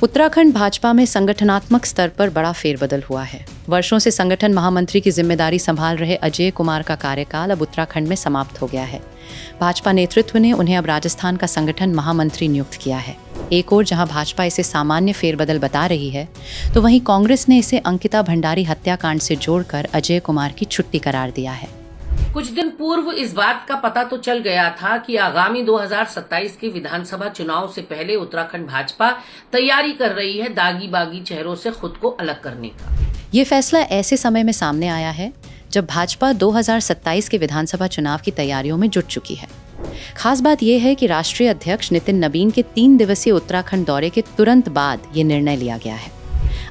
उत्तराखंड भाजपा में संगठनात्मक स्तर पर बड़ा फेरबदल हुआ है। वर्षों से संगठन महामंत्री की जिम्मेदारी संभाल रहे अजय कुमार का कार्यकाल अब उत्तराखंड में समाप्त हो गया है। भाजपा नेतृत्व ने उन्हें अब राजस्थान का संगठन महामंत्री नियुक्त किया है। एक ओर जहां भाजपा इसे सामान्य फेरबदल बता रही है, तो वहीं कांग्रेस ने इसे अंकिता भंडारी हत्याकांड से जोड़कर अजय कुमार की छुट्टी करार दिया है। कुछ दिन पूर्व इस बात का पता तो चल गया था कि आगामी 2027 के विधानसभा चुनाव से पहले उत्तराखंड भाजपा तैयारी कर रही है दागी बागी चेहरों से खुद को अलग करने का। ये फैसला ऐसे समय में सामने आया है जब भाजपा 2027 के विधानसभा चुनाव की तैयारियों में जुट चुकी है। खास बात यह है कि राष्ट्रीय अध्यक्ष नितिन नबीन के 3 दिवसीय उत्तराखंड दौरे के तुरंत बाद ये निर्णय लिया गया है।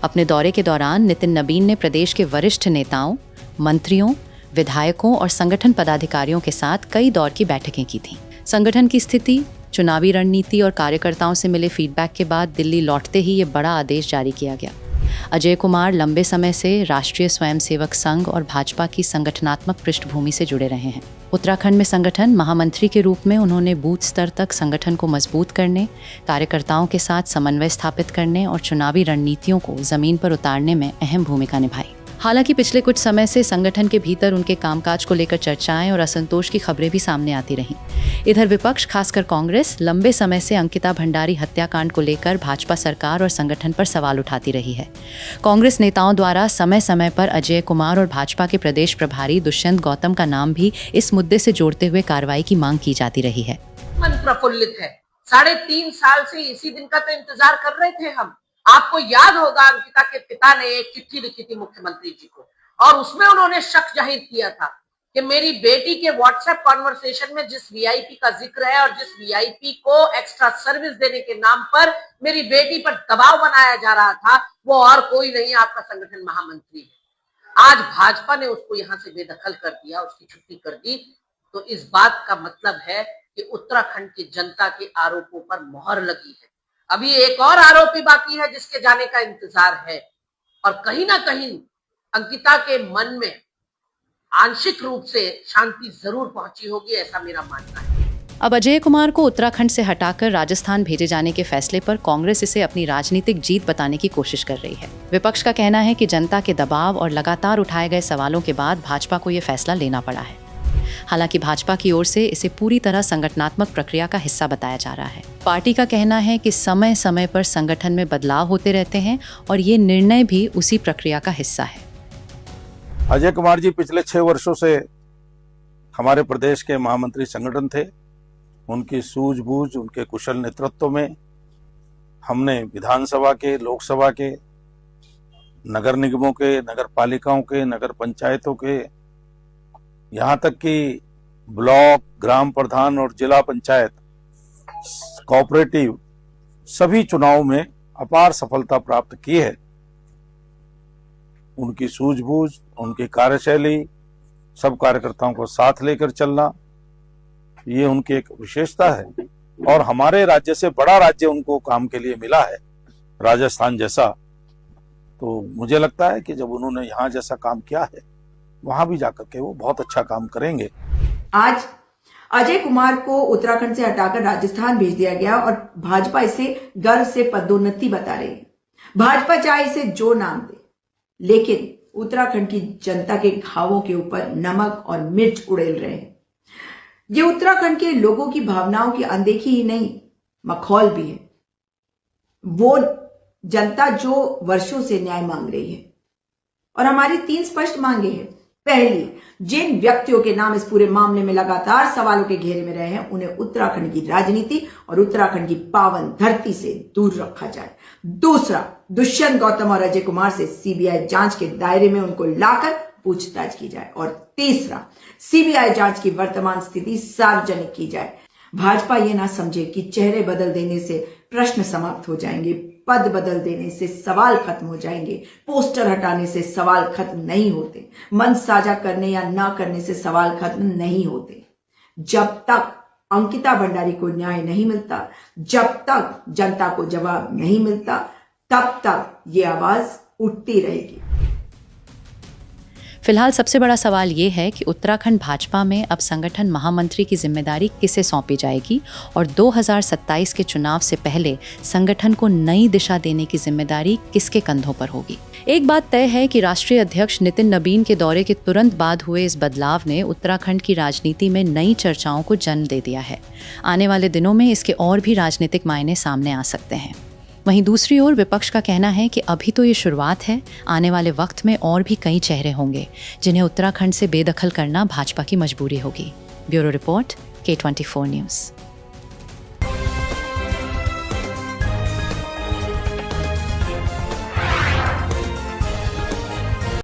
अपने दौरे के दौरान नितिन नबीन ने प्रदेश के वरिष्ठ नेताओं, मंत्रियों, विधायकों और संगठन पदाधिकारियों के साथ कई दौर की बैठकें की थीं। संगठन की स्थिति, चुनावी रणनीति और कार्यकर्ताओं से मिले फीडबैक के बाद दिल्ली लौटते ही ये बड़ा आदेश जारी किया गया। अजय कुमार लंबे समय से राष्ट्रीय स्वयंसेवक संघ और भाजपा की संगठनात्मक पृष्ठभूमि से जुड़े रहे हैं। उत्तराखंड में संगठन महामंत्री के रूप में उन्होंने बूथ स्तर तक संगठन को मजबूत करने, कार्यकर्ताओं के साथ समन्वय स्थापित करने और चुनावी रणनीतियों को जमीन पर उतारने में अहम भूमिका निभाई। हालांकि पिछले कुछ समय से संगठन के भीतर उनके कामकाज को लेकर चर्चाएं और असंतोष की खबरें भी सामने आती रहीं। इधर विपक्ष, खासकर कांग्रेस, लंबे समय से अंकिता भंडारी हत्याकांड को लेकर भाजपा सरकार और संगठन पर सवाल उठाती रही है। कांग्रेस नेताओं द्वारा समय समय पर अजय कुमार और भाजपा के प्रदेश प्रभारी दुष्यंत गौतम का नाम भी इस मुद्दे से जोड़ते हुए कार्रवाई की मांग की जाती रही है। मन प्रफुल्लित है। 3.5 साल से इसी दिन का तो इंतजार कर रहे थे हम। आपको याद होगा अंकिता के पिता ने एक चिट्ठी लिखी थी मुख्यमंत्री जी को और उसमें उन्होंने शक जाहिर किया था कि मेरी बेटी के व्हाट्सएप कॉन्वर्सेशन में जिस वीआईपी का जिक्र है और जिस वीआईपी को एक्स्ट्रा सर्विस देने के नाम पर मेरी बेटी पर दबाव बनाया जा रहा था, वो और कोई नहीं, आपका संगठन महामंत्री है। आज भाजपा ने उसको यहां से बेदखल कर दिया, उसकी छुट्टी कर दी। तो इस बात का मतलब है कि उत्तराखंड की जनता के आरोपों पर मोहर लगी है। अभी एक और आरोपी बाकी है जिसके जाने का इंतजार है और कहीं ना कहीं अंकिता के मन में आंशिक रूप से शांति जरूर पहुंची होगी, ऐसा मेरा मानना है। अब अजय कुमार को उत्तराखंड से हटाकर राजस्थान भेजे जाने के फैसले पर कांग्रेस इसे अपनी राजनीतिक जीत बताने की कोशिश कर रही है। विपक्ष का कहना है कि जनता के दबाव और लगातार उठाए गए सवालों के बाद भाजपा को यह फैसला लेना पड़ा है। हालांकि भाजपा की ओर से इसे पूरी तरह संगठनात्मक प्रक्रिया का हिस्सा बताया जा रहा है। पार्टी का कहना है कि समय समय पर संगठन में बदलाव होते रहते हैं और ये निर्णय भी उसी प्रक्रिया का हिस्सा है। अजय कुमार जी पिछले 6 वर्षों से हमारे प्रदेश के महामंत्री संगठन थे। उनकी सूझबूझ, उनके कुशल नेतृत्व में हमने विधानसभा के, लोकसभा के, नगर निगमों के, नगर पालिकाओं के, नगर पंचायतों के, यहाँ तक कि ब्लॉक, ग्राम प्रधान और जिला पंचायत, कोऑपरेटिव, सभी चुनाव में अपार सफलता प्राप्त की है। उनकी सूझबूझ, उनकी कार्यशैली, सब कार्यकर्ताओं को साथ लेकर चलना, ये उनकी एक विशेषता है। और हमारे राज्य से बड़ा राज्य उनको काम के लिए मिला है, राजस्थान जैसा। तो मुझे लगता है कि जब उन्होंने यहाँ जैसा काम किया है, वहां भी जाकर के वो बहुत अच्छा काम करेंगे। आज अजय कुमार को उत्तराखंड से हटाकर राजस्थान भेज दिया गया और भाजपा इसे गर्व से पदोन्नति बता रही है। भाजपा चाहे इसे जो नाम दे, लेकिन उत्तराखंड की जनता के घावों के ऊपर नमक और मिर्च उड़ेल रहे हैं। ये उत्तराखंड के लोगों की भावनाओं की अनदेखी ही नहीं, मखौल भी है। वो जनता जो वर्षों से न्याय मांग रही है और हमारी 3 स्पष्ट मांगे हैं। पहली, जिन व्यक्तियों के नाम इस पूरे मामले में लगातार सवालों के घेरे में रहे हैं, उन्हें उत्तराखंड की राजनीति और उत्तराखंड की पावन धरती से दूर रखा जाए। दूसरा, दुष्यंत गौतम और अजय कुमार से सीबीआई जांच के दायरे में उनको लाकर पूछताछ की जाए। और तीसरा, सीबीआई जांच की वर्तमान स्थिति सार्वजनिक की जाए। भाजपा ये ना समझे कि चेहरे बदल देने से प्रश्न समाप्त हो जाएंगे, पद बदल देने से सवाल खत्म हो जाएंगे, पोस्टर हटाने से सवाल खत्म नहीं होते, मंच साझा करने या ना करने से सवाल खत्म नहीं होते। जब तक अंकिता भंडारी को न्याय नहीं मिलता, जब तक जनता को जवाब नहीं मिलता, तब तक ये आवाज उठती रहेगी। फिलहाल सबसे बड़ा सवाल ये है कि उत्तराखंड भाजपा में अब संगठन महामंत्री की जिम्मेदारी किसे सौंपी जाएगी और 2027 के चुनाव से पहले संगठन को नई दिशा देने की जिम्मेदारी किसके कंधों पर होगी। एक बात तय है कि राष्ट्रीय अध्यक्ष नितिन नबीन के दौरे के तुरंत बाद हुए इस बदलाव ने उत्तराखंड की राजनीति में नई चर्चाओं को जन्म दे दिया है। आने वाले दिनों में इसके और भी राजनीतिक मायने सामने आ सकते हैं। वहीं दूसरी ओर विपक्ष का कहना है कि अभी तो ये शुरुआत है, आने वाले वक्त में और भी कई चेहरे होंगे जिन्हें उत्तराखंड से बेदखल करना भाजपा की मजबूरी होगी। Bureau report, K24 news.